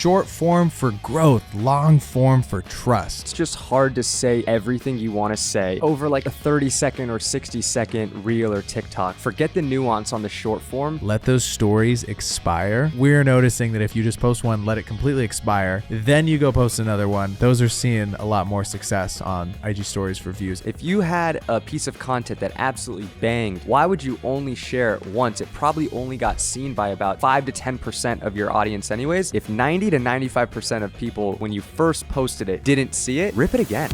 Short form for growth, long form for trust. It's just hard to say everything you want to say over like a 30-second or 60-second reel or TikTok. Forget the nuance on the short form. Let those stories expire. We're noticing that if you just post one, let it completely expire, then you go post another one. Those are seeing a lot more success on IG stories for views. If you had a piece of content that absolutely banged, why would you only share it once? It probably only got seen by about 5 to 10% of your audience anyways. If 90 to 95% of people, when you first posted it, didn't see it, rip it again.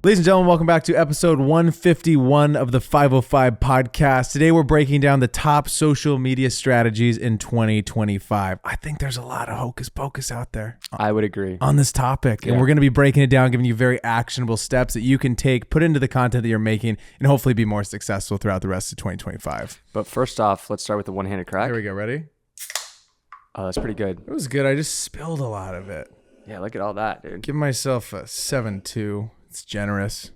Ladies and gentlemen, welcome back to episode 151 of the 505 podcast. Today, we're breaking down the top social media strategies in 2025. I think there's a lot of hocus pocus out there. I would agree. On this topic. Yeah. And we're going to be breaking it down, giving you very actionable steps that you can take, put into the content that you're making, and hopefully be more successful throughout the rest of 2025. But first off, let's start with the one-handed crack. Here we go. Ready? Oh, that's pretty good. It was good. I just spilled a lot of it. Yeah, look at all that, dude. Give myself a 7.2. It's generous.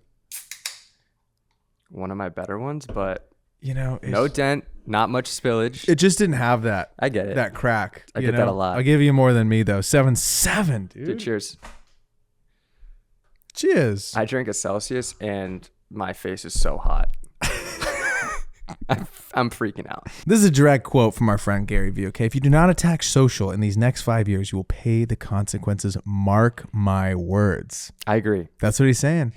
One of my better ones, but you know, no dent, not much spillage. It just didn't have that. I get it. That crack. I get that a lot. I'll give you more than me though. 7.7, dude. Dude, cheers. Cheers. I drank a Celsius and my face is so hot. I'm freaking out. This is a direct quote from our friend Gary Vee, okay? If you do not attack social in these next 5 years, you will pay the consequences. Mark my words. I agree. That's what he's saying.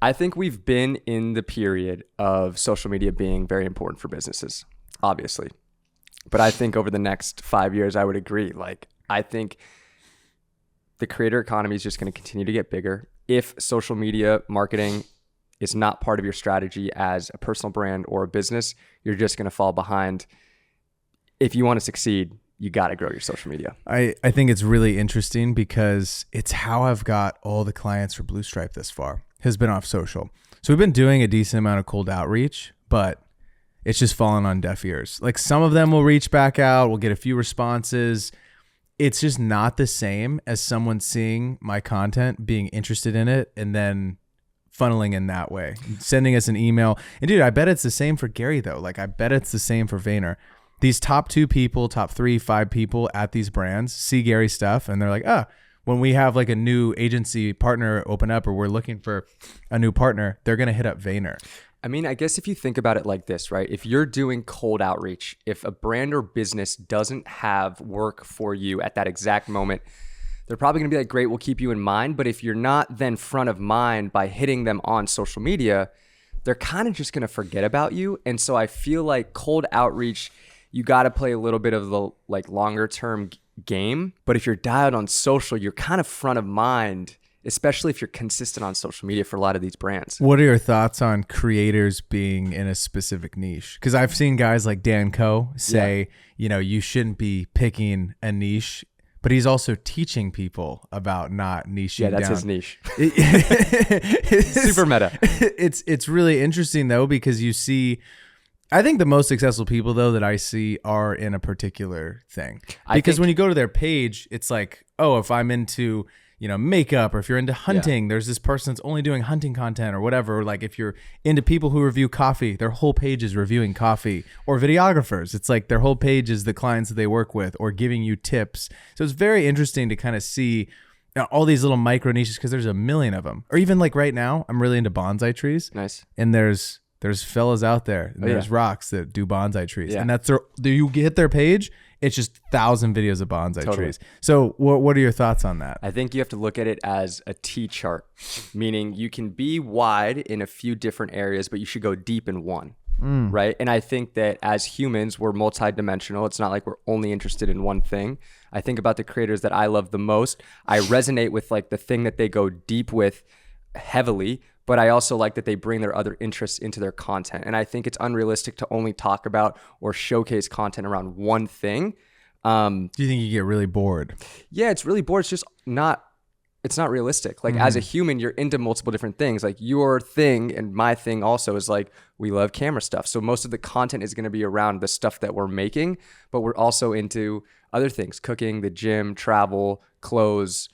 I think we've been in the period of social media being very important for businesses, obviously. But I think over the next 5 years, I would agree. Like, I think the creator economy is just going to continue to get bigger. If social media marketing is not part of your strategy as a personal brand or a business, you're just going to fall behind. If you want to succeed, you got to grow your social media. I think it's really interesting because it's how I've got all the clients for Blue Stripe this far has been off social. So we've been doing a decent amount of cold outreach, but it's just fallen on deaf ears. Like some of them will reach back out, we'll get a few responses. It's just not the same as someone seeing my content, being interested in it, and then funneling in that way, sending us an email. And dude, I bet it's the same for Gary though. Like I bet it's the same for Vayner. These top 2 people, top 3, 5 people at these brands see Gary's stuff and they're like, when we have like a new agency partner open up or we're looking for a new partner, they're going to hit up Vayner. I mean, I guess if you think about it like this, right? If you're doing cold outreach, if a brand or business doesn't have work for you at that exact moment, they're probably going to be like, great, we'll keep you in mind. But if you're not then front of mind by hitting them on social media, they're kind of just going to forget about you. And so I feel like cold outreach, you got to play a little bit of the like longer term game. But if you're dialed on social, you're kind of front of mind, especially if you're consistent on social media for a lot of these brands. What are your thoughts on creators being in a specific niche? Because I've seen guys like Dan Coe say, you know, you shouldn't be picking a niche. But he's also teaching people about not niching down. Yeah, that's his niche. Super meta. It's really interesting though, because you see, I think the most successful people though that I see are in a particular thing. Because when you go to their page, it's like, oh, if I'm into, you know, makeup, or if you're into hunting, there's this person that's only doing hunting content or whatever. Or like if you're into people who review coffee, their whole page is reviewing coffee. Or videographers, it's like their whole page is the clients that they work with or giving you tips. So it's very interesting to kind of see all these little micro niches because there's a million of them. Or even like right now, I'm really into bonsai trees. Nice. And there's fellas out there, and there's rocks that do bonsai trees. Yeah. And that's do you hit their page? It's just 1,000 videos of bonsai trees. So what are your thoughts on that? I think you have to look at it as a T-chart, meaning you can be wide in a few different areas, but you should go deep in one, right? And I think that as humans, we're multidimensional. It's not like we're only interested in one thing. I think about the creators that I love the most. I resonate with like the thing that they go deep with heavily, but I also like that they bring their other interests into their content. And I think it's unrealistic to only talk about or showcase content around one thing. Do you think you get really bored? Yeah, it's really bored. It's just not realistic. Like as a human, you're into multiple different things. Like your thing and my thing also is like, we love camera stuff. So most of the content is going to be around the stuff that we're making, but we're also into other things, cooking, the gym, travel, clothes,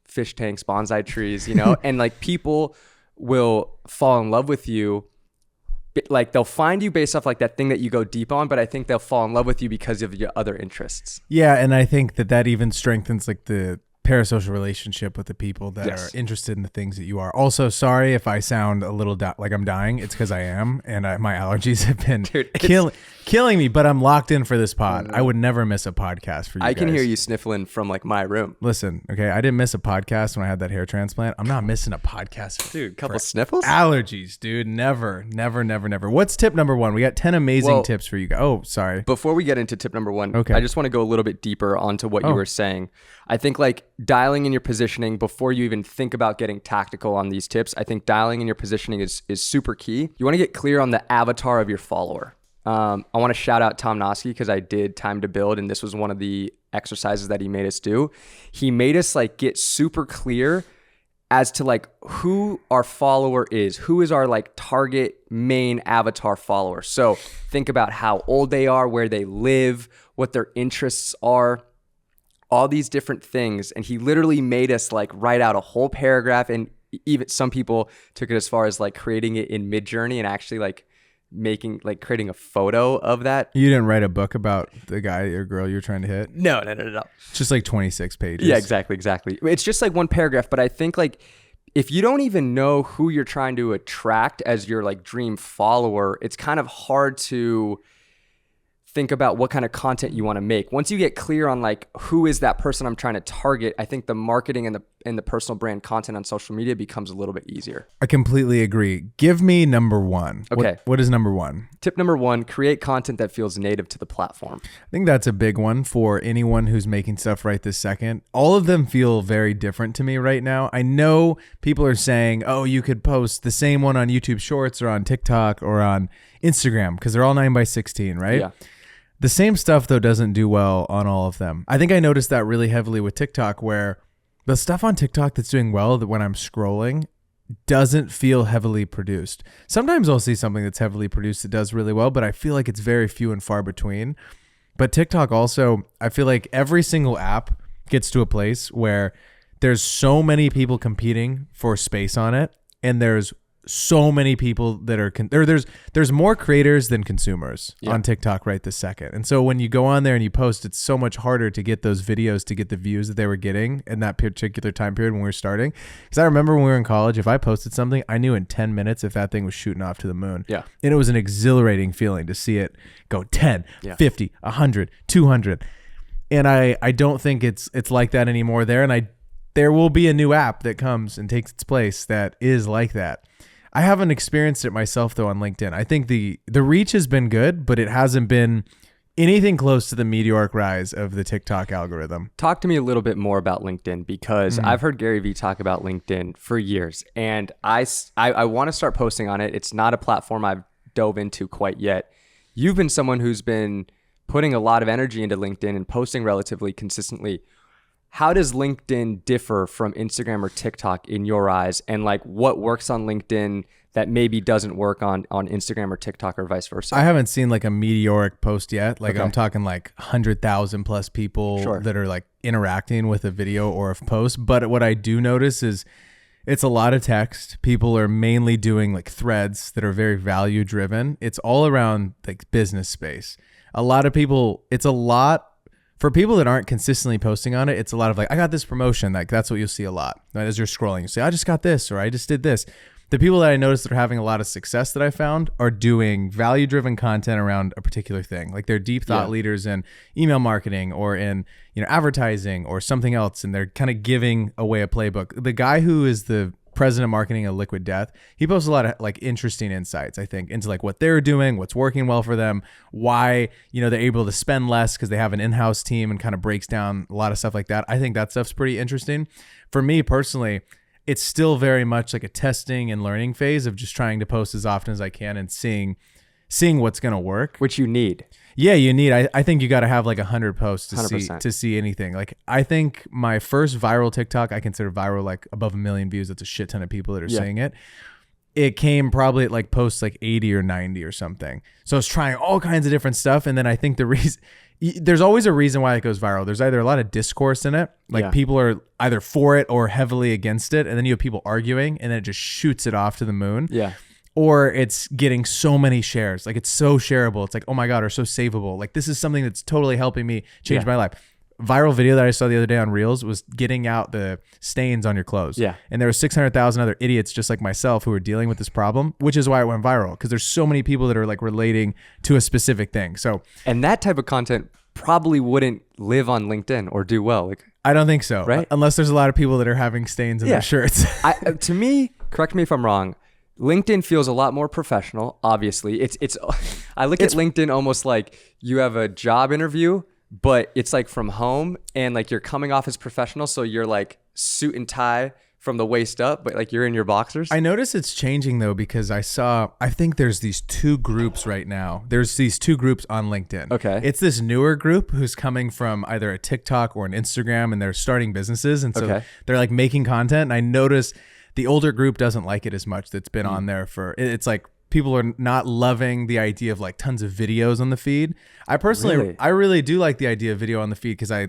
fish tanks, bonsai trees, you know, and like people will fall in love with you like they'll find you based off like that thing that you go deep on, but I think they'll fall in love with you because of your other interests. Yeah, and I think that even strengthens like the parasocial relationship with the people that Yes. are interested in the things that you are. Also, sorry if I sound a little like I'm dying. It's because I am, and my allergies have been killing me. But I'm locked in for this pod. I would never miss a podcast for you. I can guys. hear you sniffling from like my room. Listen, okay, I didn't miss a podcast when I had that hair transplant. I'm not missing a podcast, Dude. Couple sniffles. Allergies, dude. Never. What's tip number 1? We got 10 amazing tips for you guys. Oh, sorry. Before we get into tip number 1, Okay. I just want to go a little bit deeper onto what you were saying. I think like dialing in your positioning before you even think about getting tactical on these tips. I think dialing in your positioning is super key. You want to get clear on the avatar of your follower. I want to shout out Tom Nosky because I did Time to Build, and this was one of the exercises that he made us do. He made us like get super clear as to like who our follower is, who is our like target main avatar follower. So think about how old they are, where they live, what their interests are, all these different things. And he literally made us like write out a whole paragraph, and even some people took it as far as like creating it in Midjourney and actually like creating a photo of that. You didn't write a book about the guy or girl you're trying to hit? No. It's just like 26 pages. Yeah, exactly. It's just like one paragraph, but I think like if you don't even know who you're trying to attract as your like dream follower, it's kind of hard to think about what kind of content you want to make. Once you get clear on like who is that person I'm trying to target, I think the marketing and the personal brand content on social media becomes a little bit easier. I completely agree. Give me number 1. Okay. What is number 1? Tip number 1, create content that feels native to the platform. I think that's a big one for anyone who's making stuff right this second. All of them feel very different to me right now. I know people are saying, oh, you could post the same one on YouTube Shorts or on TikTok or on Instagram because they're all 9:16, right? Yeah. The same stuff, though, doesn't do well on all of them. I think I noticed that really heavily with TikTok, where the stuff on TikTok that's doing well, that when I'm scrolling, doesn't feel heavily produced. Sometimes I'll see something that's heavily produced that does really well, but I feel like it's very few and far between. But TikTok also, I feel like every single app gets to a place where there's so many people competing for space on it, and there's so many people that are there's more creators than consumers on TikTok right this second. And so when you go on there and you post, it's so much harder to get those videos to get the views that they were getting in that particular time period when we were starting. Because I remember when we were in college, if I posted something, I knew in 10 minutes if that thing was shooting off to the moon. Yeah. And it was an exhilarating feeling to see it go 10, 50, 100, 200. And I don't think it's like that anymore there. And there will be a new app that comes and takes its place that is like that. I haven't experienced it myself, though, on LinkedIn. I think the reach has been good, but it hasn't been anything close to the meteoric rise of the TikTok algorithm. Talk to me a little bit more about LinkedIn, because I've heard Gary Vee talk about LinkedIn for years, and I want to start posting on it. It's not a platform I've dove into quite yet. You've been someone who's been putting a lot of energy into LinkedIn and posting relatively consistently. How does LinkedIn differ from Instagram or TikTok in your eyes? And like what works on LinkedIn that maybe doesn't work on Instagram or TikTok or vice versa? I haven't seen like a meteoric post yet. Like I'm talking like 100,000 plus people that are like interacting with a video or a post. But what I do notice is it's a lot of text. People are mainly doing like threads that are very value driven. It's all around like business space. A lot of people, for people that aren't consistently posting on it, it's a lot of like, I got this promotion. Like that's what you'll see a lot. Right? As you're scrolling, you say, I just got this, or I just did this. The people that I noticed that are having a lot of success that I found are doing value-driven content around a particular thing. Like they're deep thought leaders in email marketing or in, advertising or something else. And they're kind of giving away a playbook. The guy who is the president of marketing at Liquid Death, he posts a lot of like interesting insights, I think, into like what they're doing, what's working well for them, why, they're able to spend less because they have an in-house team, and kind of breaks down a lot of stuff like that. I think that stuff's pretty interesting. For me personally, it's still very much like a testing and learning phase of just trying to post as often as I can and seeing what's going to work. Which you need. Yeah, you need. I think you got to have like 100 posts to 100%. to see anything. Like I think my first viral TikTok, I consider viral like above 1 million views. That's a shit ton of people that are seeing it. It came probably at like posts like 80 or 90 or something. So I was trying all kinds of different stuff. And then I think there's always a reason why it goes viral. There's either a lot of discourse in it, like people are either for it or heavily against it. And then you have people arguing, and then it just shoots it off to the moon. Yeah. or it's getting so many shares. Like it's so shareable. It's like, oh my God, or so savable. Like this is something that's totally helping me change my life. Viral video that I saw the other day on Reels was getting out the stains on your clothes. Yeah. And there were 600,000 other idiots just like myself who were dealing with this problem, which is why it went viral, because there's so many people that are like relating to a specific thing. So, and that type of content probably wouldn't live on LinkedIn or do well. Like, I don't think so. Right? Unless there's a lot of people that are having stains in their shirts. To me, correct me if I'm wrong, LinkedIn feels a lot more professional. Obviously, it's. I look at LinkedIn almost like you have a job interview, but it's like from home and like you're coming off as professional. So you're like suit and tie from the waist up, but like you're in your boxers. I notice it's changing though, because I think there's these two groups right now. There's these two groups on LinkedIn. Okay. It's this newer group who's coming from either a TikTok or an Instagram, and they're starting businesses. And so they're like making content. And I notice the older group doesn't like it as much. That's been on there for, it's like, people are not loving the idea of like tons of videos on the feed. I personally, I really do like the idea of video on the feed, because I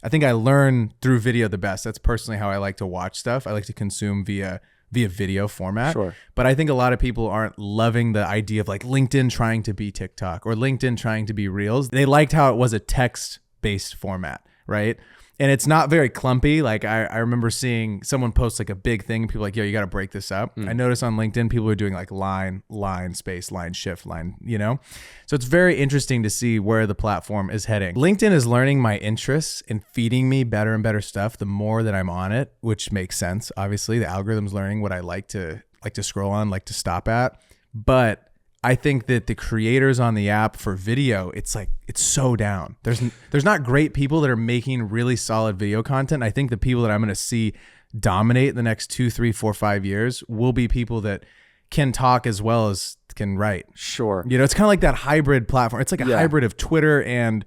think I learn through video the best. That's personally how I like to watch stuff. I like to consume via video format. Sure. But I think a lot of people aren't loving the idea of like LinkedIn trying to be TikTok or LinkedIn trying to be Reels. They liked how it was a text-based format, right? And it's not very clumpy. Like I remember seeing someone post like a big thing, and people are like, yo, you got to break this up. I notice on LinkedIn, people are doing like line, space, line, shift, line, you know? So it's very interesting to see where the platform is heading. LinkedIn is learning my interests and feeding me better and better stuff the more that I'm on it, which makes sense. Obviously, the algorithm's learning what I like to scroll on, like to stop at. But I think that the creators on the app for video, it's like, it's so down. There's not great people that are making really solid video content. I think the people that I'm going to see dominate the next 2, 3, 4, 5 years will be people that can talk as well as can write. Sure. You know, it's kind of like that hybrid platform. It's like a hybrid of Twitter and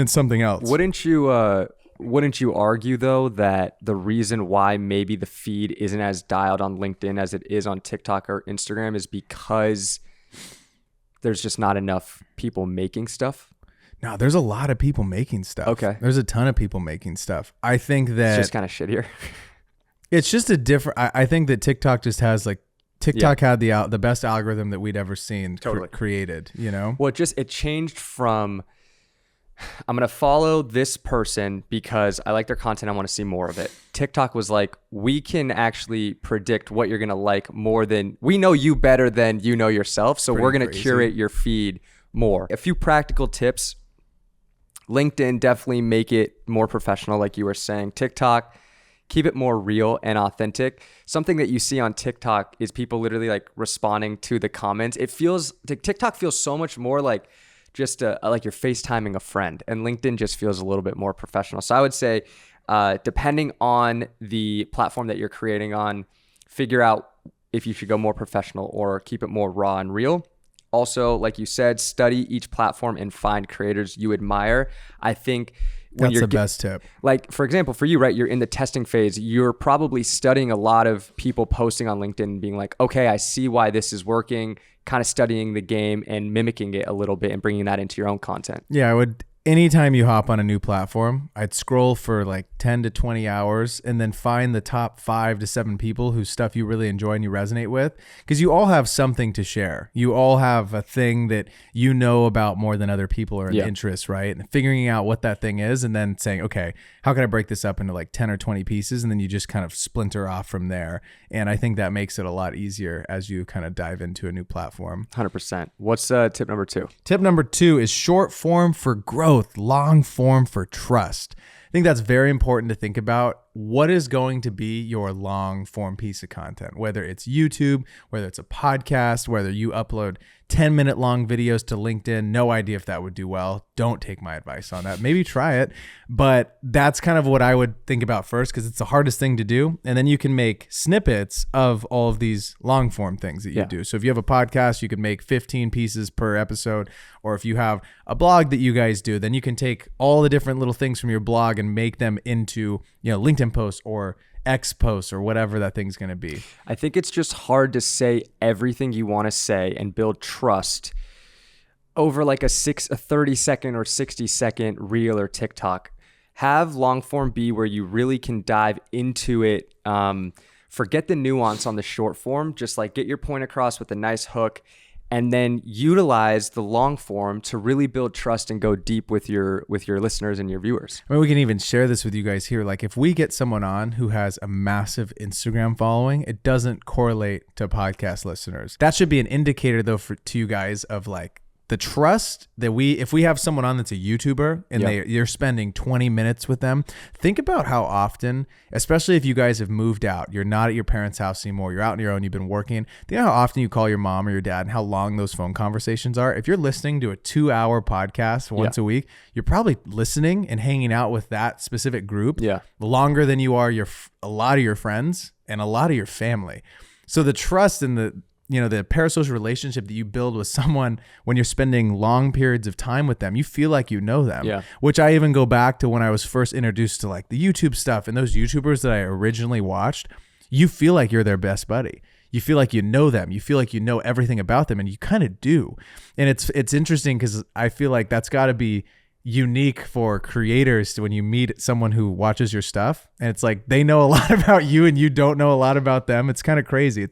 something else. Wouldn't you argue though that the reason why maybe the feed isn't as dialed on LinkedIn as it is on TikTok or Instagram is because there's just not enough people making stuff? No, there's a lot of people making stuff. Okay. There's a ton of people making stuff. I think that It's just kind of shittier. it's just a different, I think that TikTok just has like, TikTok had the best algorithm that we'd ever seen created, you know? Well, it changed from, I'm going to follow this person because I like their content. I want to see more of it. TikTok was like, we can actually predict what you're going to like more than, we know you better than you know yourself. So we're going to curate your feed more. A few practical tips. LinkedIn, definitely make it more professional, like you were saying. TikTok, keep it more real and authentic. Something that you see on TikTok is people literally like responding to the comments. TikTok feels so much more like just like you're FaceTiming a friend, and LinkedIn just feels a little bit more professional. So I would say, depending on the platform that you're creating on, figure out if you should go more professional or keep it more raw and real. Also, like you said, study each platform and find creators you admire. I think that's the best tip. Like, for example, for you, right, you're in the testing phase. You're probably studying a lot of people posting on LinkedIn and being like, okay, I see why this is working, kind of studying the game and mimicking it a little bit and bringing that into your own content. Yeah, I would. Anytime you hop on a new platform, I'd scroll for like 10 to 20 hours and then find the top 5 to 7 people whose stuff you really enjoy and you resonate with, because you all have something to share. You all have a thing that you know about more than other people or an interest, right? And figuring out what that thing is and then saying, okay, how can I break this up into like 10 or 20 pieces? And then you just kind of splinter off from there. And I think that makes it a lot easier as you kind of dive into a new platform. 100%. What's tip number 2? Tip number 2 is short form for growth, long form for trust. I think that's very important to think about. What is going to be your long form piece of content, whether it's YouTube, whether it's a podcast, whether you upload 10-minute long videos to LinkedIn. No idea if that would do well. Don't take my advice on that. Maybe try it. But that's kind of what I would think about first, because it's the hardest thing to do. And then you can make snippets of all of these long form things that you do. So if you have a podcast, you could make 15 pieces per episode. Or if you have a blog that you guys do, then you can take all the different little things from your blog and make them into, you know, LinkedIn posts or X posts or whatever that thing's going to be. I think it's just hard to say everything you want to say and build trust over like a 30-second or 60-second reel or TikTok. Have long form be where you really can dive into it forget the nuance on the short form, just like get your point across with a nice hook, and then utilize the long form to really build trust and go deep with your listeners and your viewers. I mean, we can even share this with you guys here. Like if we get someone on who has a massive Instagram following, it doesn't correlate to podcast listeners. That should be an indicator though to you guys of like the trust that if we have someone on that's a YouTuber and you're spending 20 minutes with them, think about how often, especially if you guys have moved out, you're not at your parents' house anymore, you're out on your own, you've been working. Think how often you call your mom or your dad and how long those phone conversations are. If you're listening to a 2-hour podcast once a week, you're probably listening and hanging out with that specific group longer than you are a lot of your friends and a lot of your family. So the trust and the parasocial relationship that you build with someone when you're spending long periods of time with them, you feel like you know them, which I even go back to when I was first introduced to like the YouTube stuff and those YouTubers that I originally watched. You feel like you're their best buddy. You feel like you know them. You feel like you know everything about them, and you kind of do. And it's interesting because I feel like that's got to be unique for creators to when you meet someone who watches your stuff and it's like they know a lot about you and you don't know a lot about them. It's kind of crazy.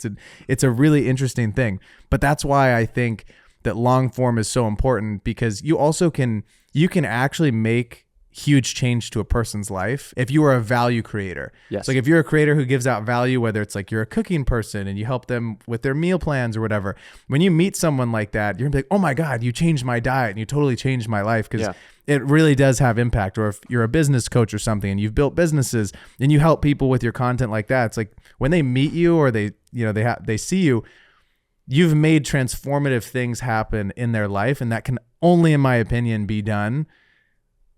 It's a really interesting thing. But that's why I think that long form is so important, because you also can actually make huge change to a person's life if you are a value creator. Yes. So like if you're a creator who gives out value, whether it's like you're a cooking person and you help them with their meal plans or whatever, when you meet someone like that, you're gonna be like, oh my God, you changed my diet and you totally changed my life, because it really does have impact. Or if you're a business coach or something and you've built businesses and you help people with your content like that, it's like when they meet you or they see you, you've made transformative things happen in their life, and that can only, in my opinion, be done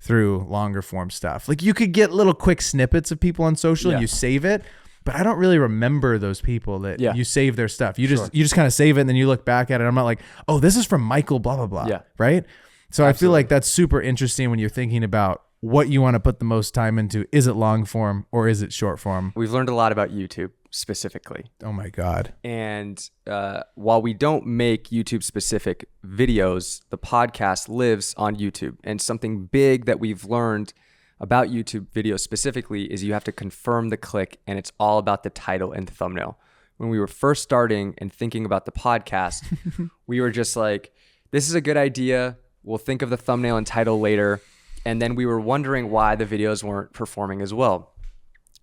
through longer form stuff. Like you could get little quick snippets of people on social and you save it, but I don't really remember those people that you save their stuff. You just kind of save it and then you look back at it. I'm not like, oh, this is from Michael, blah, blah, blah. Yeah. Right. So I feel like that's super interesting when you're thinking about what you want to put the most time into. Is it long form or is it short form? We've learned a lot about YouTube specifically. Oh my God. And while we don't make YouTube specific videos, the podcast lives on YouTube. And something big that we've learned about YouTube videos specifically is you have to confirm the click, and it's all about the title and thumbnail. When we were first starting and thinking about the podcast, we were just like, this is a good idea. We'll think of the thumbnail and title later. And then we were wondering why the videos weren't performing as well.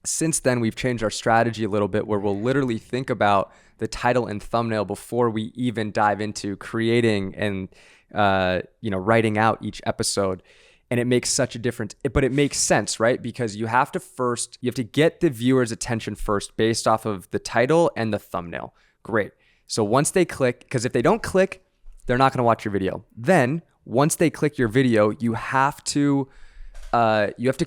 Since then, we've changed our strategy a little bit, where we'll literally think about the title and thumbnail before we even dive into creating and writing out each episode. And it makes such a difference. But it makes sense, right? Because you have to get the viewer's attention first based off of the title and the thumbnail. Great. So once they click, because if they don't click, they're not going to watch your video. Then once they click your video, you have to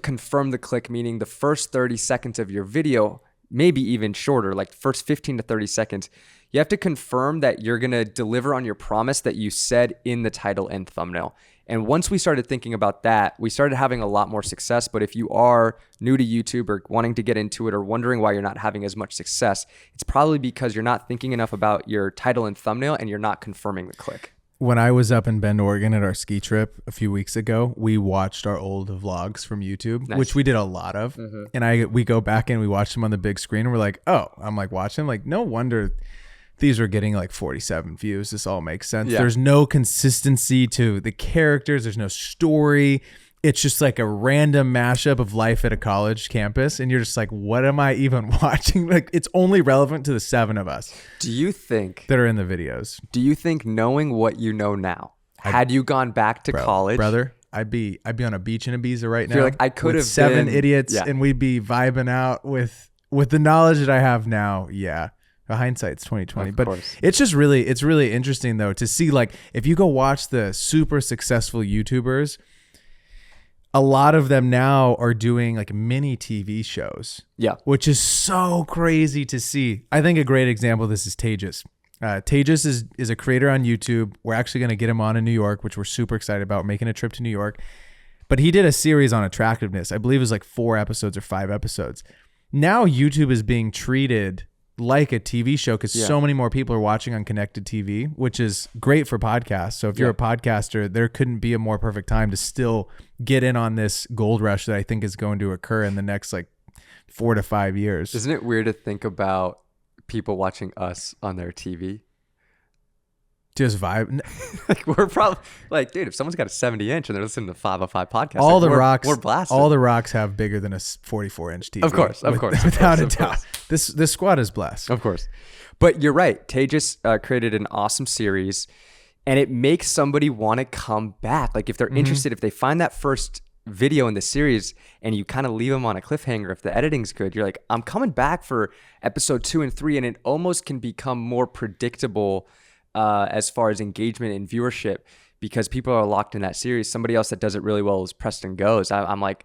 confirm the click, meaning the first 30 seconds of your video, maybe even shorter, like first 15 to 30 seconds, you have to confirm that you're going to deliver on your promise that you said in the title and thumbnail. And once we started thinking about that, we started having a lot more success. But if you are new to YouTube or wanting to get into it or wondering why you're not having as much success, it's probably because you're not thinking enough about your title and thumbnail and you're not confirming the click. When I was up in Bend, Oregon at our ski trip a few weeks ago, we watched our old vlogs from YouTube, which we did a lot of. Mm-hmm. And we go back and we watch them on the big screen and we're like, oh, I'm like watching, like, no wonder these are getting like 47 views. This all makes sense. Yeah. There's no consistency to the characters. There's no story. It's just like a random mashup of life at a college campus. And you're just like, what am I even watching? Like, it's only relevant to the 7 of us. Do you think that are in the videos? Do you think, knowing what you know now, had you gone back to college, brother, I'd be on a beach in Ibiza right now. You're like, I could have 7 idiots and we'd be vibing out with the knowledge that I have now. Yeah. Hindsight's 2020, but it's really interesting though to see, like, if you go watch the super successful YouTubers, a lot of them now are doing like mini TV shows. Yeah, which is so crazy to see. I think a great example of this is Tejas. Tejas is a creator on YouTube. We're actually going to get him on in New York, which we're super excited about, making a trip to New York. But he did a series on attractiveness. I believe it was like 4 episodes or 5 episodes. Now YouTube is being treated like a TV show because so many more people are watching on connected TV, which is great for podcasts. So if you're a podcaster, there couldn't be a more perfect time to still get in on this gold rush that I think is going to occur in the next like 4 to 5 years. Isn't it weird to think about people watching us on their TV? Just vibe. Like we're probably like, dude, if someone's got a 70-inch and they're listening to 505 podcast, All like, the rocks, we're blasted. all the rocks have bigger than a 44-inch TV. Of course, without a doubt. This squad is blessed. Of course. But you're right. Tejas created an awesome series, and it makes somebody want to come back. Like if they're interested, if they find that first video in the series and you kind of leave them on a cliffhanger, if the editing's good, you're like, I'm coming back for episode 2 and 3, and it almost can become more predictable as far as engagement and viewership because people are locked in that series. Somebody else that does it really well is Preston Goes. I'm like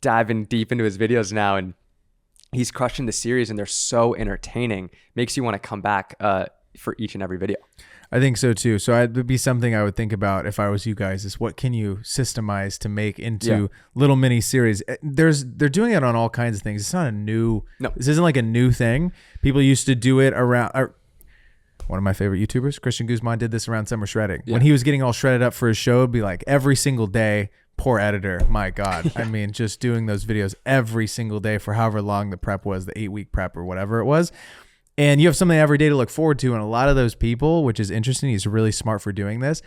diving deep into his videos now, and he's crushing the series, and they're so entertaining. Makes you want to come back for each and every video. I think so too. So it would be something I would think about if I was you guys is what can you systemize to make into little mini series? They're doing it on all kinds of things. It's not a new, this isn't like a new thing. People used to do it around, one of my favorite YouTubers, Christian Guzman, did this around summer shredding. When he was getting all shredded up for his show, it'd be like every single day. Poor editor, my God. I mean, just doing those videos every single day for however long the prep was, the 8-week prep or whatever it was. And you have something every day to look forward to. And a lot of those people, which is interesting, he's really smart for doing this.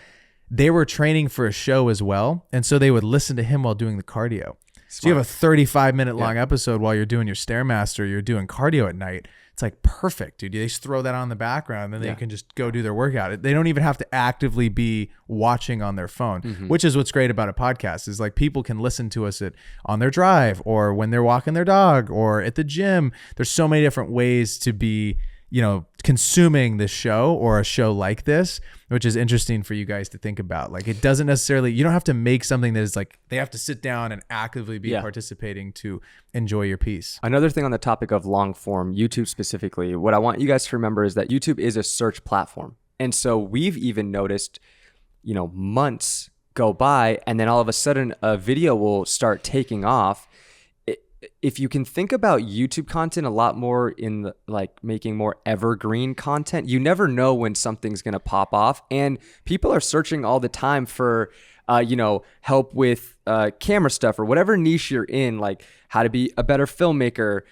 They were training for a show as well. And so they would listen to him while doing the cardio. So you have a 35-minute long episode while you're doing your Stairmaster, you're doing cardio at night. It's like perfect, dude. They just throw that on the background and then they can just go do their workout. They don't even have to actively be watching on their phone, which is what's great about a podcast is like people can listen to us on their drive or when they're walking their dog or at the gym. There's so many different ways to be, consuming this show or a show like this, which is interesting for you guys to think about. Like it doesn't necessarily, you don't have to make something that is like, they have to sit down and actively be participating to enjoy your piece. Another thing on the topic of long form, YouTube specifically, what I want you guys to remember is that YouTube is a search platform. And so we've even noticed, months go by and then all of a sudden a video will start taking off. If you can think about YouTube content a lot more in the, like making more evergreen content, you never know when something's going to pop off. And people are searching all the time for, help with camera stuff or whatever niche you're in, like how to be a better filmmaker,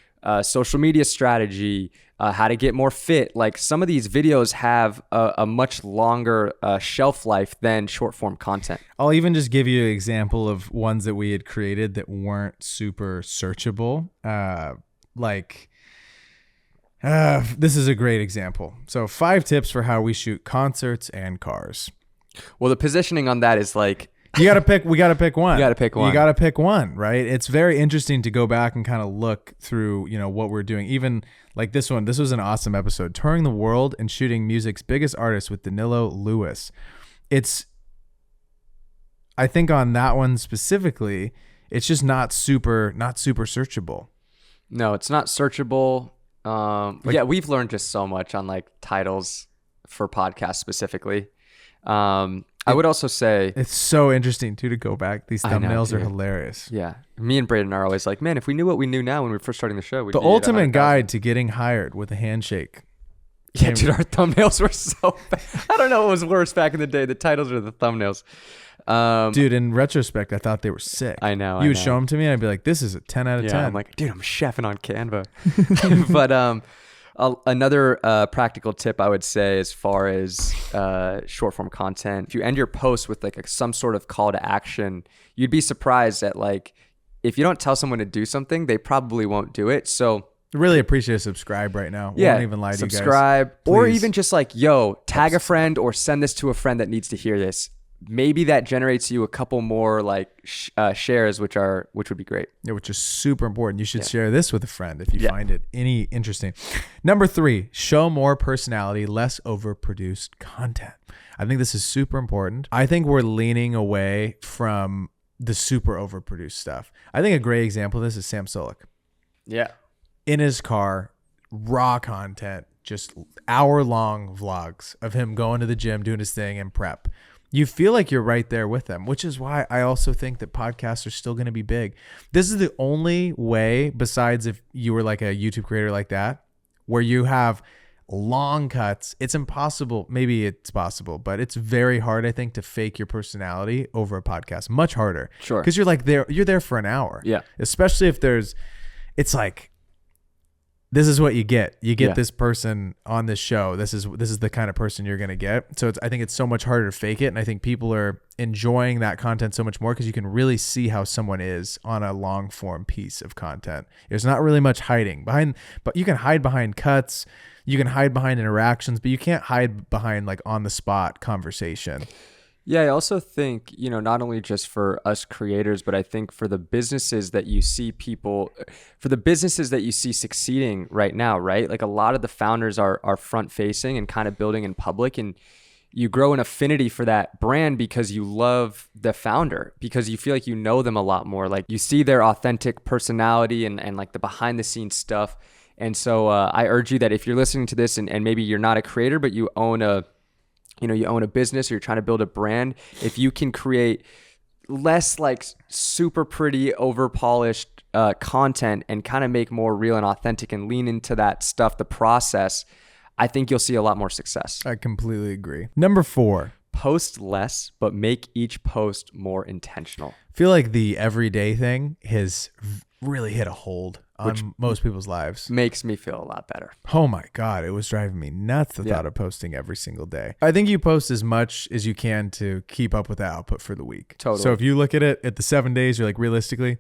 social media strategy, how to get more fit. Like some of these videos have a much longer shelf life than short form content. I'll even just give you an example of ones that we had created that weren't super searchable. This is a great example. So 5 tips for how we shoot concerts and cars. Well, the positioning on that is like, we got to pick one. You got to pick one, right? It's very interesting to go back and kind of look through, what we're doing. Even like this one, this was an awesome episode. Touring the world and shooting music's biggest artists with Danilo Lewis. I think on that one specifically, it's just not super searchable. No, it's not searchable. We've learned just so much on like titles for podcasts specifically. I would also say it's so interesting too to go back. These thumbnails are hilarious. Yeah, me and Braden are always like, man, if we knew what we knew now when we were first starting the show, the ultimate guide to getting hired with a handshake. Yeah, dude, our thumbnails were so bad. I don't know what was worse back in the day, the titles or the thumbnails. Dude, in retrospect, I thought they were sick. I know. You would show them to me, and I'd be like, "This is a 10 out of 10." I'm like, dude, I'm chefing on Canva. But another practical tip I would say as far as short form content, if you end your post with like some sort of call to action, you'd be surprised at like, if you don't tell someone to do something, they probably won't do it. So really appreciate a subscribe right now. Yeah, won't even lie to you guys. Subscribe, or even just like, yo, tag a friend or send this to a friend that needs to hear this. Maybe that generates you a couple more like shares, which would be great. Yeah, which is super important. You should share this with a friend if you find it any interesting. Number 3, show more personality, less overproduced content. I think this is super important. I think we're leaning away from the super overproduced stuff. I think a great example of this is Sam Sulek. Yeah. In his car, raw content, just hour-long vlogs of him going to the gym, doing his thing, and prep. You feel like you're right there with them, which is why I also think that podcasts are still going to be big. This is the only way, besides if you were like a YouTube creator like that, where you have long cuts. It's impossible. Maybe it's possible, but it's very hard, I think, to fake your personality over a podcast. Much harder. Sure. Because you're there for an hour. Yeah. Especially if there's it's like, this is what you get. You get Yeah. this person on this show. This is the kind of person you're going to get. So I think it's so much harder to fake it. And I think people are enjoying that content so much more because you can really see how someone is on a long form piece of content. There's not really much hiding behind, but you can hide behind cuts. You can hide behind interactions, but you can't hide behind like on the spot conversation. Yeah, I also think, not only just for us creators, but I think for the businesses that you see succeeding right now, right? Like a lot of the founders are front facing and kind of building in public, and you grow an affinity for that brand because you love the founder, because you feel like you know them a lot more. Like you see their authentic personality and like the behind the scenes stuff. And so I urge you that if you're listening to this and maybe you're not a creator, but you own a business or you're trying to build a brand, if you can create less like super pretty, over polished content and kind of make more real and authentic and lean into that stuff, the process, I think you'll see a lot more success. I completely agree. Number 4. Post less, but make each post more intentional. I feel like the everyday thing has really hit a hold on most people's lives. Makes me feel a lot better. Oh my God. It was driving me nuts, the thought of posting every single day. I think you post as much as you can to keep up with the output for the week. Totally. So if you look at it at the 7 days, you're like, realistically,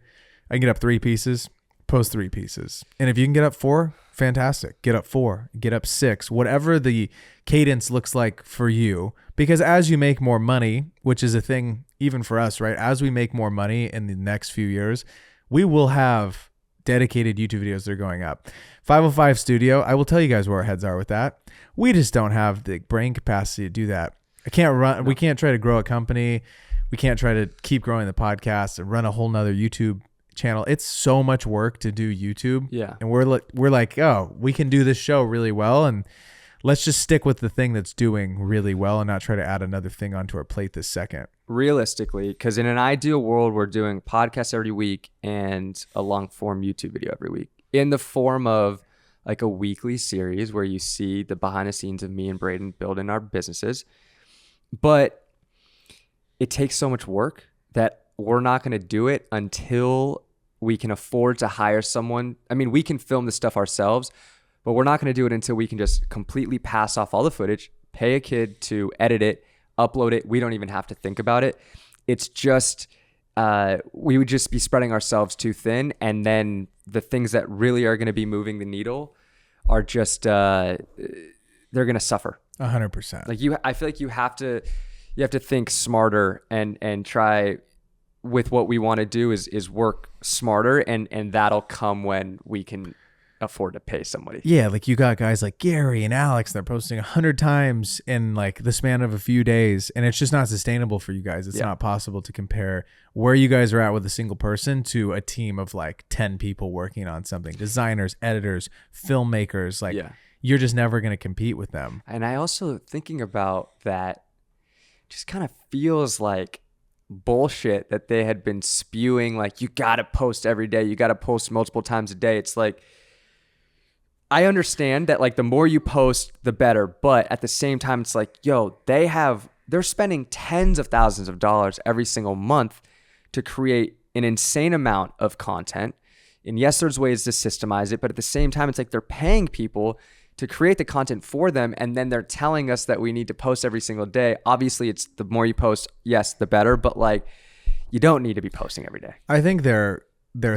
I can get up 3 pieces, post 3 pieces. And if you can get up 4, fantastic. Get up 4, get up 6, whatever the cadence looks like for you. Because as you make more money, which is a thing even for us, right? As we make more money in the next few years, we will have dedicated YouTube videos that are going up. 505 Studio, I will tell you guys where our heads are with that. We just don't have the brain capacity to do that. We can't try to grow a company. We can't try to keep growing the podcast and run a whole nother YouTube channel. It's so much work to do YouTube. Yeah. And we're like, oh, we can do this show really well, and let's just stick with the thing that's doing really well and not try to add another thing onto our plate this second. Realistically, because in an ideal world, we're doing podcasts every week and a long form YouTube video every week in the form of like a weekly series where you see the behind the scenes of me and Braden building our businesses. But it takes so much work that we're not going to do it until we can afford to hire someone. I mean, we can film the stuff ourselves, but we're not going to do it until we can just completely pass off all the footage, pay a kid to edit it, upload it. We don't even have to think about it. It's just, we would just be spreading ourselves too thin. And then the things that really are going to be moving the needle are just, they're going to suffer. 100%. Like I feel like you have to think smarter and try with what we want to do is work smarter. And that'll come when we can afford to pay somebody. Yeah, like you got guys like Gary and Alex, they're posting 100 times in like the span of a few days, and it's just not sustainable for you guys. It's not possible to compare where you guys are at with a single person to a team of like 10 people working on something. Designers, editors, filmmakers, like you're just never going to compete with them. And I also, thinking about that, just kind of feels like bullshit that they had been spewing, like you got to post every day, you got to post multiple times a day. It's like, I understand that like the more you post, the better. But at the same time, it's like, yo, they're spending tens of thousands of dollars every single month to create an insane amount of content. And yes, there's ways to systemize it, but at the same time, it's like they're paying people to create the content for them. And then they're telling us that we need to post every single day. Obviously, it's the more you post, yes, the better. But like, you don't need to be posting every day. I think their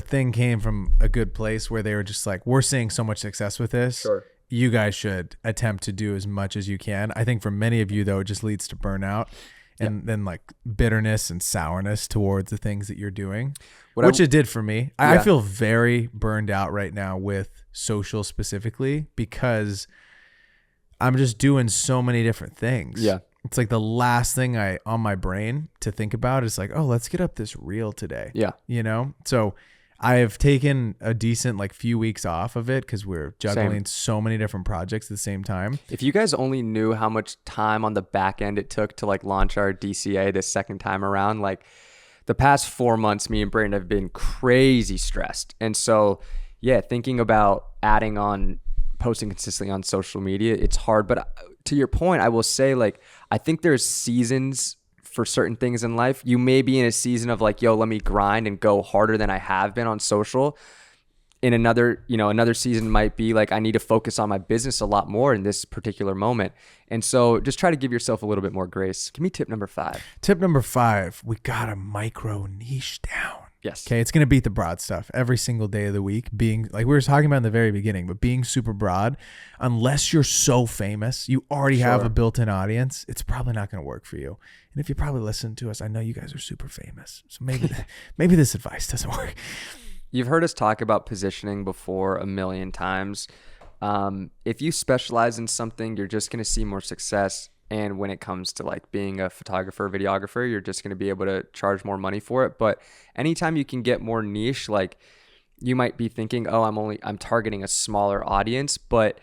thing came from a good place where they were just like, we're seeing so much success with this. Sure. You guys should attempt to do as much as you can. I think for many of you, though, it just leads to burnout and then like bitterness and sourness towards the things that you're doing, which it did for me. I feel very burned out right now with social specifically because I'm just doing so many different things. Yeah. It's like the last thing on my brain to think about is like, oh, let's get up this reel today. Yeah. You know? So I have taken a decent like few weeks off of it because we're juggling so many different projects at the same time. If you guys only knew how much time on the back end it took to like launch our DCA this second time around, like the past 4 months, me and Brandon have been crazy stressed. And so, thinking about adding on posting consistently on social media, it's hard. But to your point, I will say, like, I think there's seasons for certain things in life. You may be in a season of like, yo, let me grind and go harder than I have been on social. in another season might be like, I need to focus on my business a lot more in this particular moment. And so just try to give yourself a little bit more grace. Give me tip number 5. Tip number 5, we got to micro niche down. Yes. Okay. It's going to beat the broad stuff every single day of the week. Being like we were talking about in the very beginning, but being super broad, unless you're so famous, you already have a built-in audience, it's probably not going to work for you. And if you probably listen to us, I know you guys are super famous. So maybe this advice doesn't work. You've heard us talk about positioning before a million times. If you specialize in something, you're just going to see more success. And when it comes to like being a photographer, videographer, you're just going to be able to charge more money for it. But anytime you can get more niche, like you might be thinking, oh, I'm targeting a smaller audience, but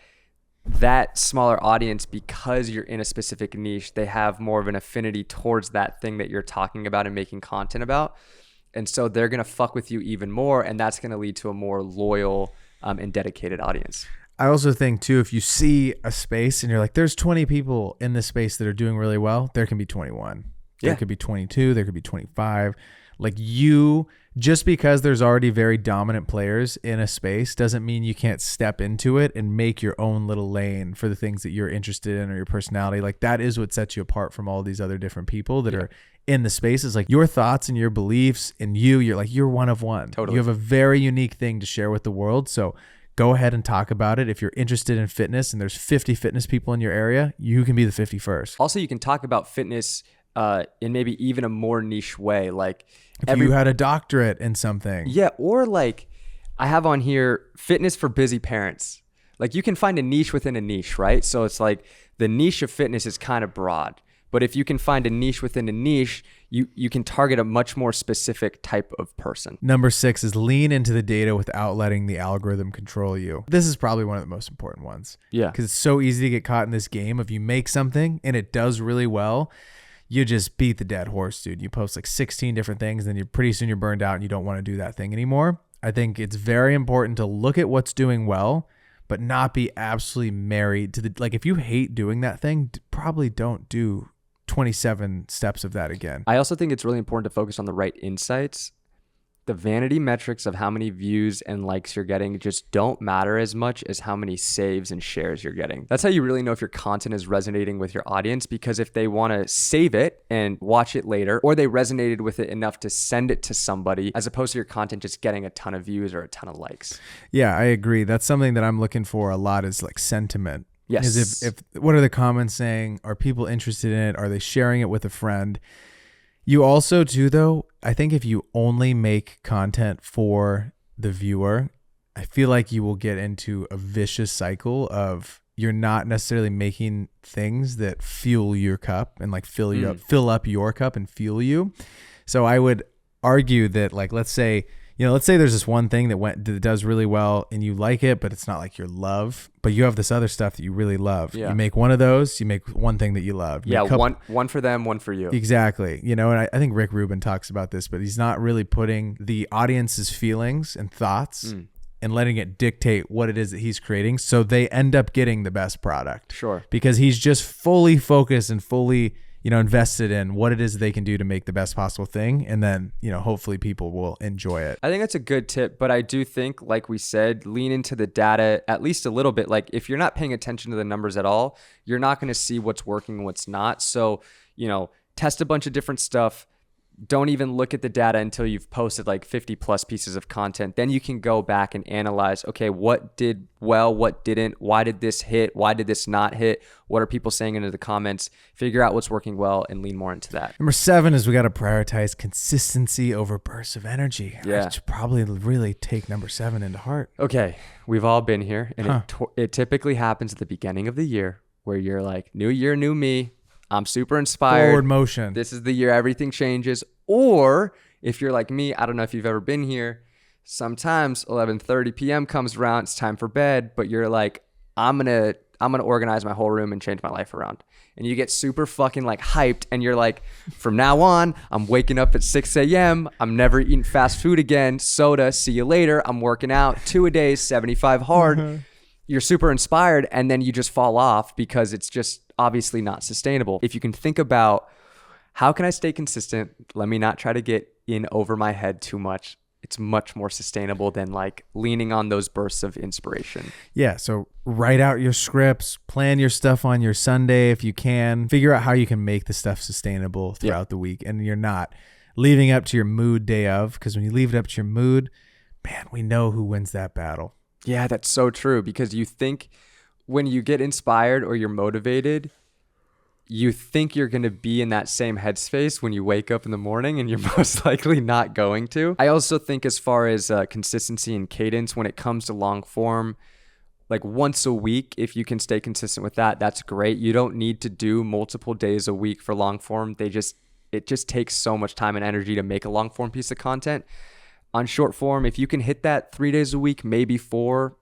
that smaller audience, because you're in a specific niche, they have more of an affinity towards that thing that you're talking about and making content about. And so they're going to fuck with you even more. And that's going to lead to a more loyal and dedicated audience. I also think too, if you see a space and you're like, there's 20 people in this space that are doing really well, there can be 21. There could be 22. There could be 25. Like just because there's already very dominant players in a space doesn't mean you can't step into it and make your own little lane for the things that you're interested in or your personality. Like that is what sets you apart from all these other different people that are in the spaces. Like your thoughts and your beliefs and you're one of one. Totally. You have a very unique thing to share with the world. So go ahead and talk about it. If you're interested in fitness and there's 50 fitness people in your area, you can be the 51st. Also, you can talk about fitness in maybe even a more niche way. Like if you had a doctorate in something. Yeah. Or like I have on here fitness for busy parents. Like you can find a niche within a niche, right? So it's like the niche of fitness is kind of broad. But if you can find a niche within a niche, you can target a much more specific type of person. Number 6 is lean into the data without letting the algorithm control you. This is probably one of the most important ones. Yeah. Because it's so easy to get caught in this game. If you make something and it does really well, you just beat the dead horse, dude. You post like 16 different things, then pretty soon you're burned out and you don't want to do that thing anymore. I think it's very important to look at what's doing well, but not be absolutely married to like if you hate doing that thing, probably don't do 27 steps of that again. I also think it's really important to focus on the right insights. The vanity metrics of how many views and likes you're getting just don't matter as much as how many saves and shares you're getting. That's how you really know if your content is resonating with your audience, because if they want to save it and watch it later, or they resonated with it enough to send it to somebody, as opposed to your content just getting a ton of views or a ton of likes. Yeah, I agree. That's something that I'm looking for a lot is like sentiment. Yes. Is if what are the comments saying? Are people interested in it? Are they sharing it with a friend? You also too, though, I think if you only make content for the viewer, I feel like you will get into a vicious cycle of you're not necessarily making things that fuel your cup and like fill up your cup and fuel you. So I would argue that like, let's say there's this one thing that does really well and you like it, but it's not like your love, but you have this other stuff that you really love. Yeah. You make one of those, you make one thing that you love. One for them, one for you. Exactly. And I think Rick Rubin talks about this, but he's not really putting the audience's feelings and thoughts and letting it dictate what it is that he's creating. So they end up getting the best product. Sure. Because he's just fully focused and fully invested in what it is they can do to make the best possible thing. And then, hopefully people will enjoy it. I think that's a good tip, but I do think, like we said, lean into the data at least a little bit. Like if you're not paying attention to the numbers at all, you're not going to see what's working and what's not. So, test a bunch of different stuff. Don't even look at the data until you've posted like 50 plus pieces of content. Then you can go back and analyze, okay, what did well, what didn't, why did this hit, why did this not hit, what are people saying into the comments, figure out what's working well and lean more into that. Number 7 is we got to prioritize consistency over bursts of energy. Yeah. I should probably really take number 7 into heart. Okay, we've all been here, and it typically happens at the beginning of the year where you're like, new year, new me. I'm super inspired. Forward motion. This is the year everything changes. Or if you're like me, I don't know if you've ever been here, sometimes 11:30 p.m. comes around, it's time for bed, but you're like, I'm gonna organize my whole room and change my life around. And you get super fucking like hyped, and you're like, from now on, I'm waking up at 6 a.m. I'm never eating fast food again. Soda, see you later. I'm working out 2 a day, 75 hard. You're super inspired, and then you just fall off because it's just obviously not sustainable. If you can think about, how can I stay consistent? Let me not try to get in over my head too much. it's much more sustainable than like leaning on those bursts of inspiration. Yeah. So write out your scripts, plan your stuff on your Sunday if you can, figure out how you can make the stuff sustainable throughout the week. And you're not leaving up to your mood day of, because when you leave it up to your mood, man, we know who wins that battle. Yeah, that's so true, because you think when you get inspired or you're motivated, you think you're going to be in that same headspace when you wake up in the morning, and you're most likely not going to. I also think as far as consistency and cadence, when it comes to long form, like once a week, if you can stay consistent with that, that's great. You don't need to do multiple days a week for long form. It just takes so much time and energy to make a long form piece of content. On short form, if you can hit that 3 days a week, maybe 4,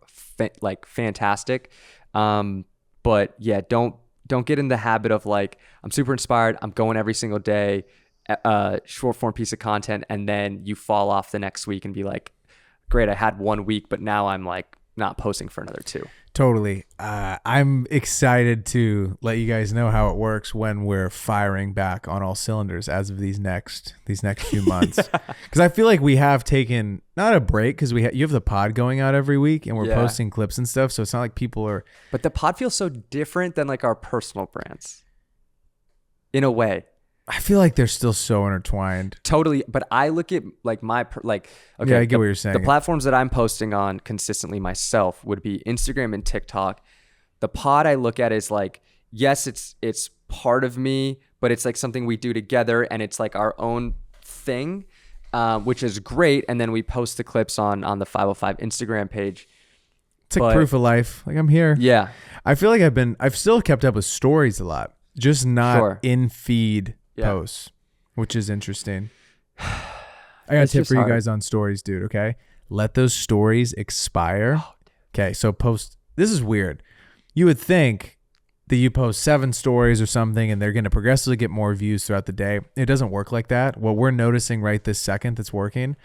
fantastic. But yeah, don't get in the habit of like, I'm super inspired, I'm going every single day, short form piece of content, and then you fall off the next week and be like, great, I had 1 week, but now I'm like not posting for another 2. Totally. I'm excited to let you guys know how it works when we're firing back on all cylinders as of these next few months. Because I feel like we have taken not a break, because you have the pod going out every week and we're posting clips and stuff. So it's not like people are. But the pod feels so different than like our personal brands, in a way. I feel like they're still so intertwined. Totally. But I look at like okay, yeah, I get what you're saying. The platforms that I'm posting on consistently myself would be Instagram and TikTok. The pod I look at is like, yes, it's part of me, but it's like something we do together, and it's like our own thing, which is great. And then we post the clips on the 505 Instagram page. It's like proof of life. Like, I'm here. Yeah. I feel like I've still kept up with stories a lot, just not in feed posts, which is interesting. I got a tip for you guys on stories, dude. Okay. Let those stories expire. Okay. So post, this is weird. You would think that you post 7 stories or something and they're going to progressively get more views throughout the day. It doesn't work like that. What we're noticing right this second that's working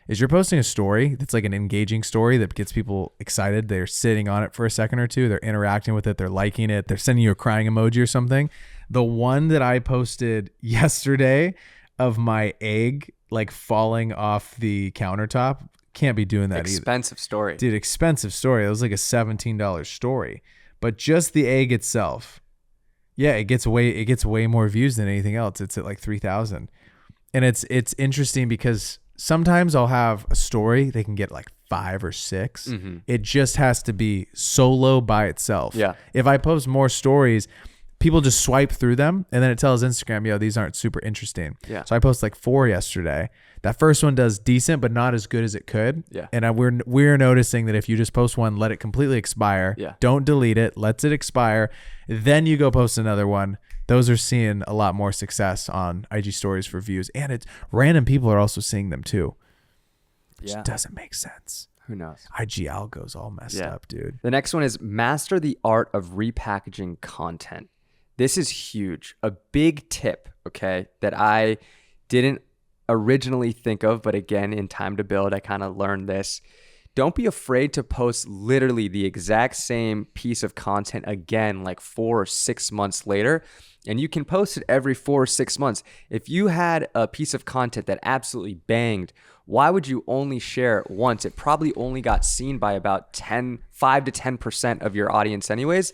is you're posting a story that's like an engaging story that gets people excited. They're sitting on it for a second or two. They're interacting with it. They're liking it. They're sending you a crying emoji or something. The one that I posted yesterday of my egg like falling off the countertop, can't be doing that either. Expensive story. Dude, expensive story. It was like a $17 story. But just the egg itself, yeah, it gets way more views than anything else. It's at like 3,000. And it's interesting because sometimes I'll have a story, they can get like 5 or 6. Mm-hmm. It just has to be solo by itself. Yeah. If I post more stories, people just swipe through them and then it tells Instagram, yo, these aren't super interesting. Yeah. So I posted like 4 yesterday. That first one does decent, but not as good as it could. Yeah. And we're noticing that if you just post one, let it completely expire. Yeah. Don't delete it. Lets it expire. Then you go post another one. Those are seeing a lot more success on IG stories for views. And it's random people are also seeing them too. Which doesn't make sense. Who knows? IG algo's all messed up, dude. The next one is master the art of repackaging content. This is huge. A big tip, okay, that I didn't originally think of, but again, in Time to Build, I kind of learned this. Don't be afraid to post literally the exact same piece of content again, like 4 or 6 months later. And you can post it every 4 or 6 months. If you had a piece of content that absolutely banged, why would you only share it once? It probably only got seen by about 5 to 10% of your audience anyways.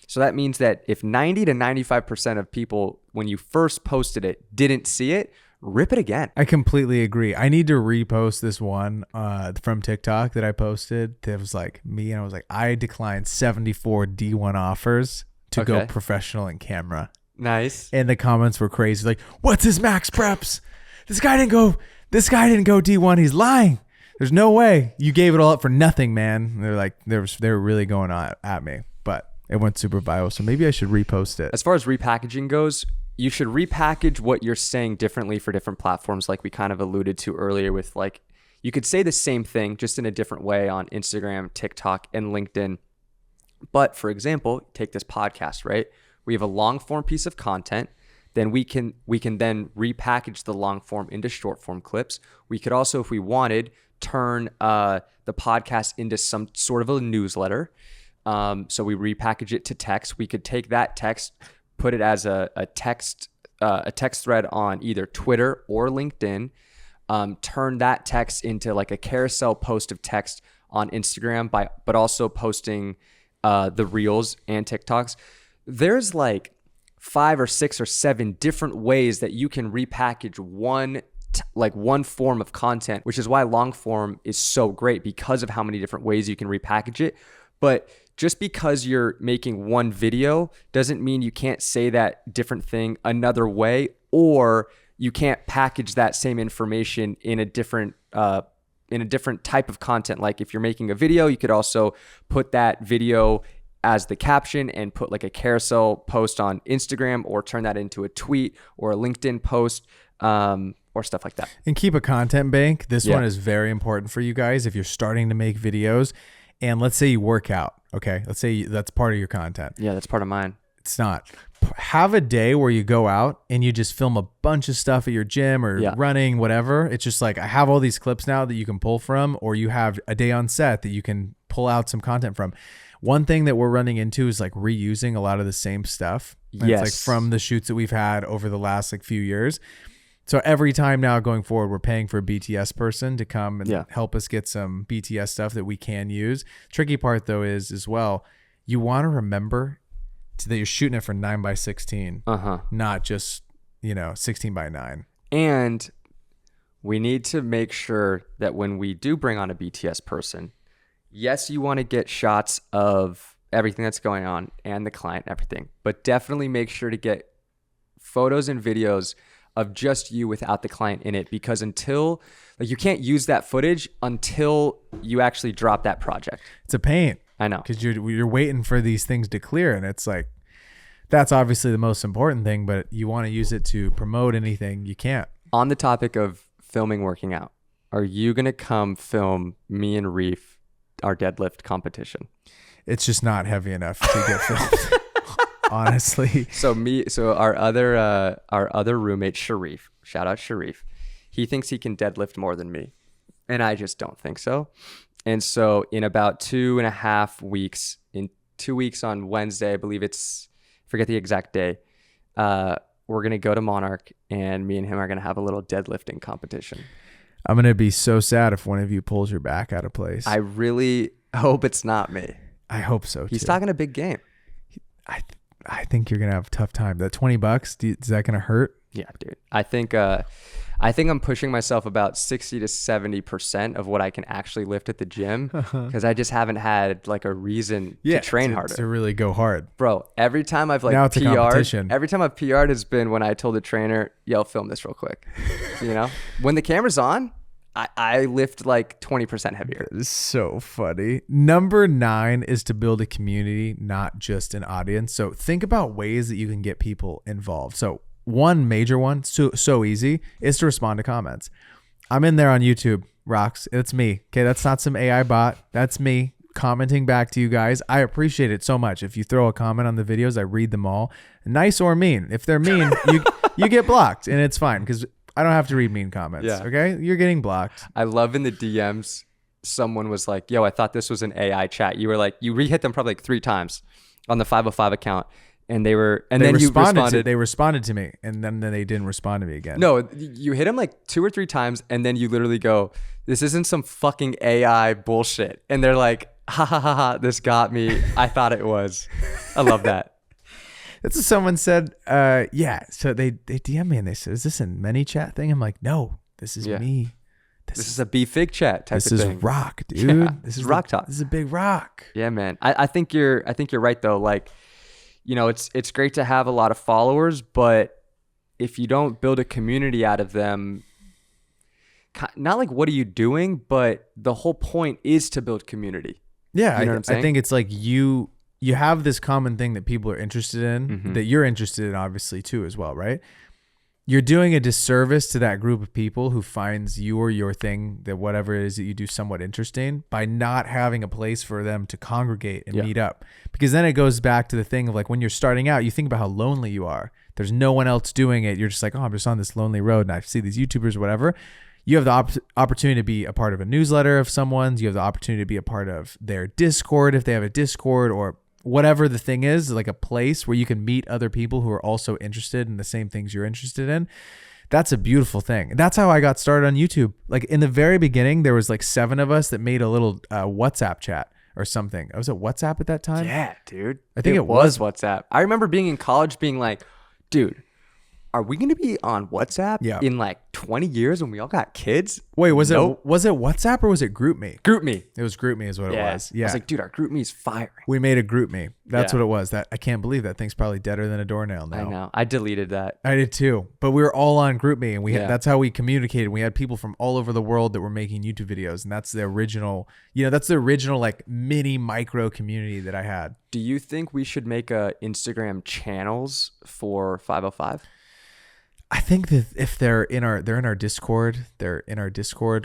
So that means that if 90 to 95% of people, when you first posted it, didn't see it, rip it again. I completely agree. I need to repost this one from TikTok that I posted. That was like me, and I was like, I declined 74 D1 offers to go professional in camera. Nice. And the comments were crazy. Like, what's his max preps? This guy didn't go D1. He's lying. There's no way. You gave it all up for nothing, man. And they're like, they were really going on at me, but it went super viral. So maybe I should repost it. As far as repackaging goes, you should repackage what you're saying differently for different platforms, like we kind of alluded to earlier with like, you could say the same thing just in a different way on Instagram, TikTok, and LinkedIn. But for example, take this podcast, right? We have a long form piece of content. Then we can then repackage the long form into short form clips. We could also, if we wanted, turn the podcast into some sort of a newsletter. So we repackage it to text. We could take that text, put it as a text thread on either Twitter or LinkedIn. turn that text into like a carousel post of text on Instagram but also posting the reels and TikToks. There's like 5 or 6 or 7 different ways that you can repackage one form of content, which is why long form is so great because of how many different ways you can repackage it. But just because you're making one video doesn't mean you can't say that different thing another way, or you can't package that same information in a different type of content. Like if you're making a video, you could also put that video as the caption and put like a carousel post on Instagram, or turn that into a tweet or a LinkedIn post, or stuff like that. And keep a content bank. This one is very important for you guys. If you're starting to make videos and let's say you work out, okay, let's say that's part of your content. Yeah, that's part of mine. It's not. Have a day where you go out and you just film a bunch of stuff at your gym or running, whatever. It's just like, I have all these clips now that you can pull from, or you have a day on set that you can pull out some content from. One thing that we're running into is like reusing a lot of the same stuff. And it's like from the shoots that we've had over the last like few years. So every time now going forward, we're paying for a BTS person to come and help us get some BTS stuff that we can use. Tricky part though is as well, you want to remember that you're shooting it for 9x16, not just, 16x9. And we need to make sure that when we do bring on a BTS person, yes, you want to get shots of everything that's going on and the client and everything, but definitely make sure to get photos and videos of just you without the client in it, because until you can't use that footage until you actually drop that project. It's a pain. I know. Because you're waiting for these things to clear, and it's like, that's obviously the most important thing, but you want to use it to promote anything you can't. On the topic of filming working out, are you going to come film me and Reef, our deadlift competition? It's just not heavy enough to get filmed. Honestly. So our other roommate, Sharif, shout out Sharif, he thinks he can deadlift more than me. And I just don't think so. And so in about 2.5 weeks, in 2 weeks on Wednesday, I believe forget the exact day, we're going to go to Monarch, and me and him are going to have a little deadlifting competition. I'm going to be so sad if one of you pulls your back out of place. I really hope it's not me. I hope so too. He's talking a big game. I think you're going to have a tough time. That $20, is that going to hurt? Yeah, dude. I think I'm pushing myself about 60 to 70% of what I can actually lift at the gym, because I just haven't had like a reason to train harder. To really go hard. Bro, every time I've now it's a competition. Every time I've PR'd has been when I told the trainer, yo, film this real quick. When the camera's on, I lift like 20% heavier. That is so funny. Number 9 is to build a community, not just an audience. So think about ways that you can get people involved. So one major one, so easy, is to respond to comments. I'm in there on YouTube, rocks. It's me. Okay, that's not some AI bot. That's me commenting back to you guys. I appreciate it so much. If you throw a comment on the videos, I read them all, nice or mean. If they're mean, you get blocked, and it's fine because I don't have to read mean comments. Yeah. Okay, you're getting blocked. I love in the DMs, someone was like, "Yo, I thought this was an AI chat." You were like, you re-hit them probably like 3 times on the 505 account. And they responded. They responded to me, and then they didn't respond to me again. No, you hit them like 2 or 3 times, and then you literally go, "This isn't some fucking AI bullshit." And they're like, "Ha ha ha ha! This got me. I thought it was." I love that. That's what someone said. Yeah. So they DM me and they said, "Is this a ManyChat thing?" I'm like, "No, this is me. This is a BFIGGY chat type of thing. This is rock, dude. Yeah, this is rock talk. This is a big rock." Yeah, man. I think you're right though. Like, it's great to have a lot of followers, but if you don't build a community out of them, not like what are you doing, but the whole point is to build community. Yeah, I think it's like you have this common thing that people are interested in, that you're interested in obviously too as well, right? You're doing a disservice to that group of people who finds you or your thing, that whatever it is that you do, somewhat interesting, by not having a place for them to congregate and meet up. Because then it goes back to the thing of like, when you're starting out, you think about how lonely you are. There's no one else doing it. You're just like, oh, I'm just on this lonely road and I see these YouTubers or whatever. You have the opportunity to be a part of a newsletter of someone's. You have the opportunity to be a part of their Discord if they have a Discord, or whatever the thing is, like a place where you can meet other people who are also interested in the same things you're interested in. That's a beautiful thing. That's how I got started on YouTube. Like in the very beginning, there was like 7 of us that made a little WhatsApp chat or something. Was it WhatsApp at that time? Yeah, dude. I think it was WhatsApp. I remember being in college being like, dude, are we going to be on WhatsApp in like 20 years when we all got kids? Wait, was it WhatsApp or was it GroupMe? GroupMe. It was GroupMe is what it was. Yeah. I was like, dude, our GroupMe is firing. We made a GroupMe. That's what it was. That I can't believe that thing's probably deader than a doornail now. I know. I deleted that. I did too. But we were all on GroupMe and that's how we communicated. We had people from all over the world that were making YouTube videos, and that's the original, like mini micro community that I had. Do you think we should make Instagram channels for 505? I think that if they're in our Discord, or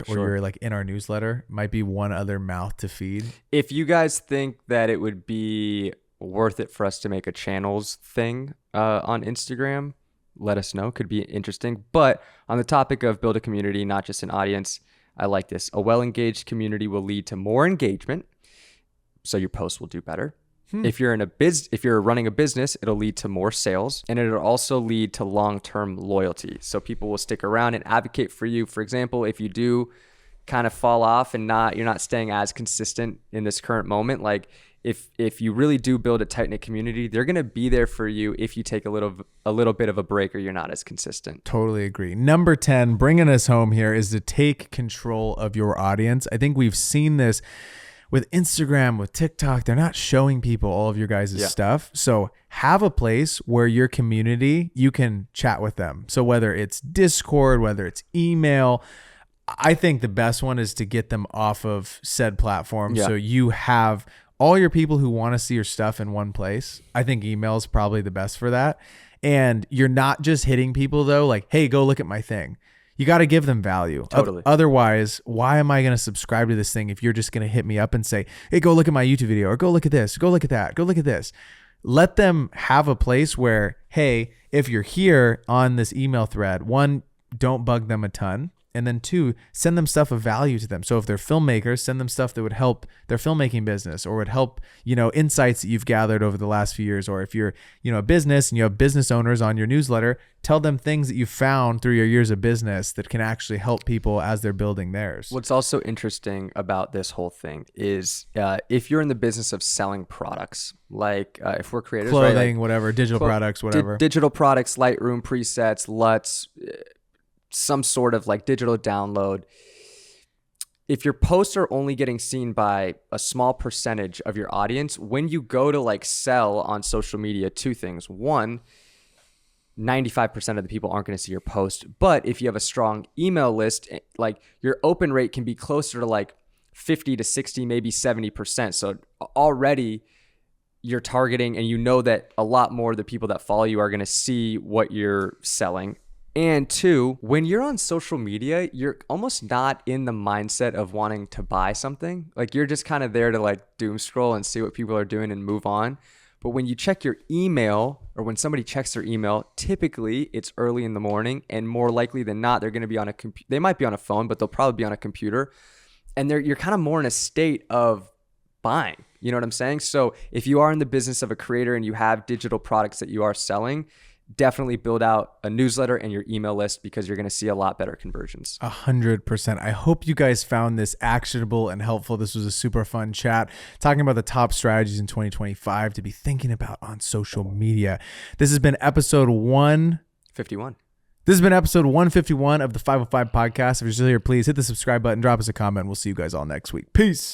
you're like in our newsletter, might be one other mouth to feed. If you guys think that it would be worth it for us to make a channels thing on Instagram, let us know. Could be interesting. But on the topic of build a community, not just an audience, I like this. A well-engaged community will lead to more engagement, so your posts will do better. If you're running a business, it'll lead to more sales, and it'll also lead to long-term loyalty. So people will stick around and advocate for you. For example, if you do kind of fall off and you're not staying as consistent in this current moment, like if you really do build a tight-knit community, they're going to be there for you if you take a little bit of a break or you're not as consistent. Totally agree. Number 10, bringing us home here, is to take control of your audience. I think we've seen this with Instagram, with TikTok. They're not showing people all of your guys' stuff. So have a place where your community, you can chat with them. So whether it's Discord, whether it's email, I think the best one is to get them off of said platform. So you have all your people who want to see your stuff in one place. I think email is probably the best for that. And you're not just hitting people though, like, hey, go look at my thing. You got to give them value. Totally. Otherwise, why am I going to subscribe to this thing if you're just going to hit me up and say, hey, go look at my YouTube video, or go look at this, go look at that, go look at this. Let them have a place where, hey, if you're here on this email thread, 1, don't bug them a ton. And then 2, send them stuff of value to them. So if they're filmmakers, send them stuff that would help their filmmaking business, or would help, insights that you've gathered over the last few years. Or if you're, a business and you have business owners on your newsletter, tell them things that you found through your years of business that can actually help people as they're building theirs. What's also interesting about this whole thing is if you're in the business of selling products, like if we're creators, clothing, right? Like, whatever, digital products, whatever. Digital products, Lightroom presets, LUTs, some sort of like digital download. If your posts are only getting seen by a small percentage of your audience, when you go to like sell on social media, 2 things. 1, 95% of the people aren't going to see your post. But if you have a strong email list, like your open rate can be closer to like 50 to 60, maybe 70%. So already you're targeting, and you know that a lot more of the people that follow you are going to see what you're selling. And 2, when you're on social media, you're almost not in the mindset of wanting to buy something. Like you're just kind of there to like doom scroll and see what people are doing and move on. But when you check your email, or when somebody checks their email, typically it's early in the morning, and more likely than not, they're going to be on a they might be on a phone, but they'll probably be on a computer, and you're kind of more in a state of buying. You know what I'm saying? So if you are in the business of a creator and you have digital products that you are selling, definitely build out a newsletter and your email list, because you're going to see a lot better conversions. 100%. I hope you guys found this actionable and helpful. This was a super fun chat talking about the top strategies in 2025 to be thinking about on social media. This has been episode 151. This has been episode 151 of the 505 podcast. If you're still here, please hit the subscribe button, drop us a comment. We'll see you guys all next week. Peace.